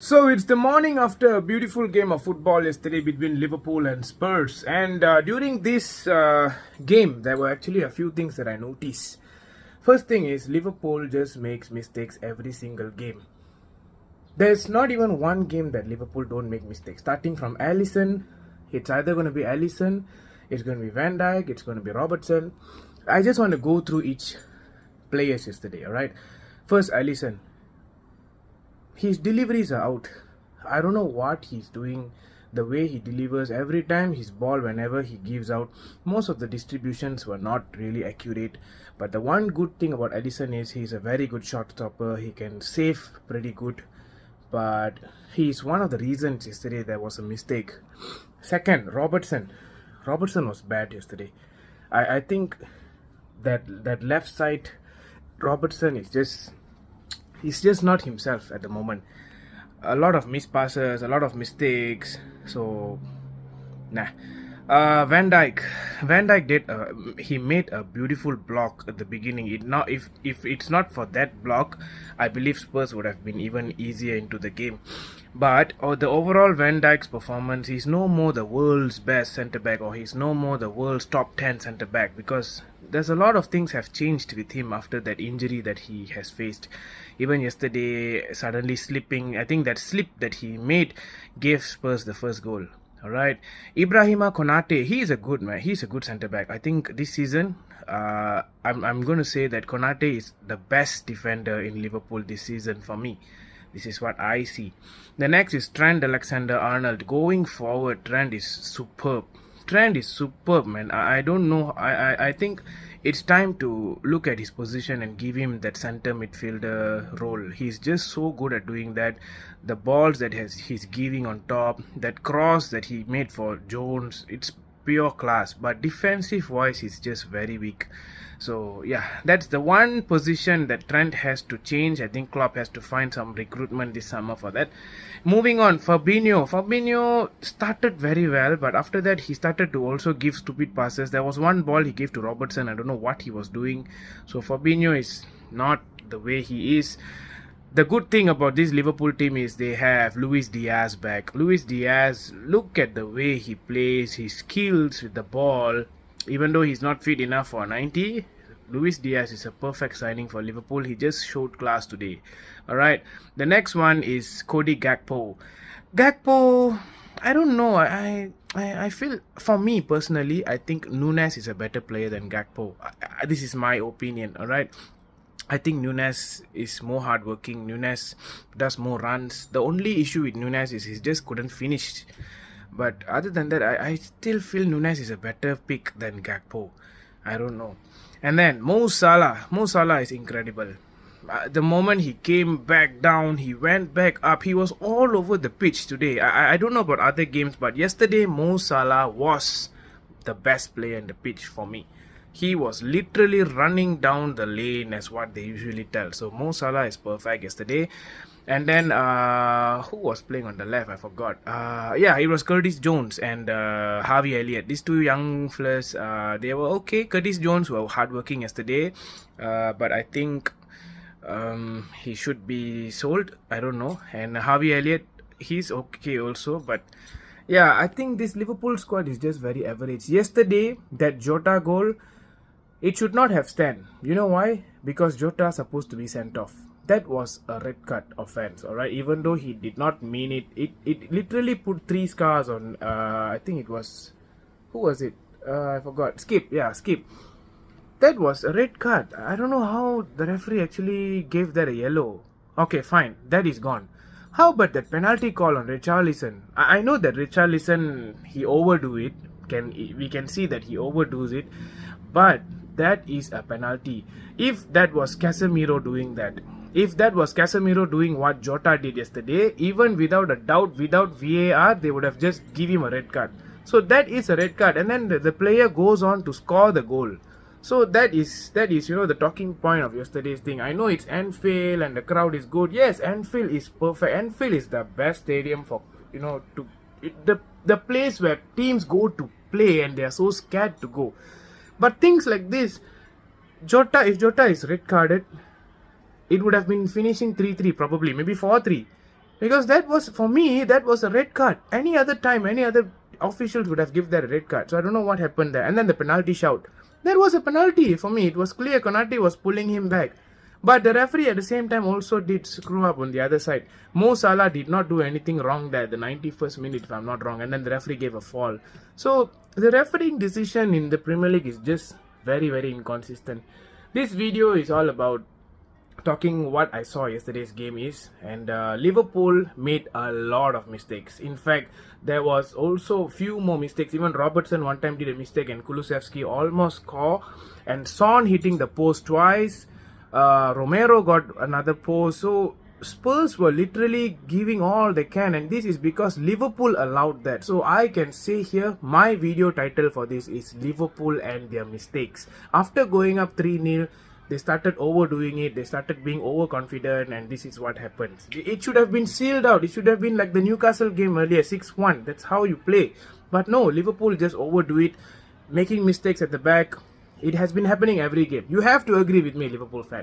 So it's the morning after a beautiful game of football yesterday between Liverpool and Spurs. And during this game, there were actually a few things that I noticed. First thing is Liverpool just makes mistakes every single game. There's not even one game that Liverpool don't make mistakes. Starting from Alisson, it's either going to be Alisson, it's going to be Van Dijk, it's going to be Robertson. I just want to go through each players yesterday, alright? First, Alisson. His deliveries are out. I don't know what he's doing. The way he delivers every time his ball, whenever he gives out, most of the distributions were not really accurate. But the one good thing about Alisson is he's a very good shot stopper. He can save pretty good. But he's one of the reasons yesterday there was a mistake. Second, Robertson. Robertson was bad yesterday. I think that left side Robertson is just... he's just not himself at the moment. A lot of missed passes, a lot of mistakes. So, nah. Van Dijk did. He made a beautiful block at the beginning. If it's not for that block, I believe Spurs would have been even easier into the game. But the overall Van Dijk's performance, he's no more the world's best centre back, or he's no more the world's top 10 centre back, because there's a lot of things have changed with him after that injury that he has faced. Even yesterday, suddenly slipping. I think that slip that he made gave Spurs the first goal. Alright, Ibrahima Konate, he is a good man. He's a good centre back. I think this season, I'm going to say that Konate is the best defender in Liverpool this season for me. This is what I see. The next is Trent Alexander-Arnold. Going forward, Trent is superb. Trent is superb, man. I don't know. I think it's time to look at his position and give him that center midfielder role. He's just so good at doing that. The balls that he's giving on top, that cross that he made for Jones, it's pure class. But defensive wise, he's just very weak. So yeah, that's the one position that Trent has to change. I think Klopp has to find some recruitment this summer for that. Moving on, Fabinho started very well, but after that he started to also give stupid passes. There was one ball he gave to Robertson. I don't know what he was doing. So Fabinho is not the way he is. The good thing about this Liverpool team is they have Luis Diaz back. Luis Diaz, look at the way he plays, his skills with the ball. Even though he's not fit enough for 90, Luis Diaz is a perfect signing for Liverpool. He just showed class today. Alright, the next one is Cody Gakpo. Gakpo, I don't know. I feel, for me personally, I think Nunes is a better player than Gakpo. This is my opinion, alright. I think Nunes is more hardworking. Nunes does more runs. The only issue with Nunes is he just couldn't finish. But other than that, I still feel Nunes is a better pick than Gakpo. I don't know. And then Mo Salah. Mo Salah is incredible. The moment he came back down, he went back up. He was all over the pitch today. I don't know about other games, but yesterday Mo Salah was the best player in the pitch for me. He was literally running down the lane as what they usually tell. So Mo Salah is perfect yesterday. And then who was playing on the left? I forgot. Yeah, it was Curtis Jones and Harvey Elliott. These two young fellas, they were okay. Curtis Jones were hardworking yesterday, but I think he should be sold. I don't know. And Harvey Elliott, he's okay also, but yeah, I think this Liverpool squad is just very average. Yesterday, that Jota goal, it should not have stand. You know why? Because Jota is supposed to be sent off. That was a red card offense, alright? Even though he did not mean it, it literally put 3 scars on, I think it was, who was it? I forgot. Skip, yeah, Skip. That was a red card. I don't know how the referee actually gave that a yellow. Okay, fine, that is gone. How about that penalty call on Richarlison? I know that Richarlison, he overdo it. We can see that he overdoes it. But that is a penalty. If that was Casemiro doing that, if that was Casemiro doing what Jota did yesterday, even without a doubt, without VAR, they would have just give him a red card. So that is a red card, and then the player goes on to score the goal. So that is the talking point of yesterday's thing. I know it's Anfield and the crowd is good. Yes, Anfield is perfect. Anfield is the best stadium for the place where teams go to play and they are so scared to go. But things like this, if Jota is red carded, it would have been finishing 3-3 probably, maybe 4-3. Because that was, for me, that was a red card. Any other time, any other officials would have given that a red card. So I don't know what happened there. And then the penalty shout. That was a penalty for me. It was clear Konate was pulling him back. But the referee at the same time also did screw up on the other side. Mo Salah did not do anything wrong there, the 91st minute if I'm not wrong. And then the referee gave a fall. So the refereeing decision in the Premier League is just very, very inconsistent. This video is all about talking what I saw yesterday's game is, and Liverpool made a lot of mistakes. In fact, there was also few more mistakes. Even Robertson one time did a mistake and Kulusevski almost scored, and Son hitting the post twice. Romero got another post. So Spurs were literally giving all they can, and this is because Liverpool allowed that. So I can say here, my video title for this is Liverpool and their mistakes. After going up 3-0, they started overdoing it, they started being overconfident, and this is what happens. It should have been sealed out. It should have been like the Newcastle game earlier, 6-1. That's how you play. But no, Liverpool just overdo it, making mistakes at the back. It has been happening every game. You have to agree with me, Liverpool fan.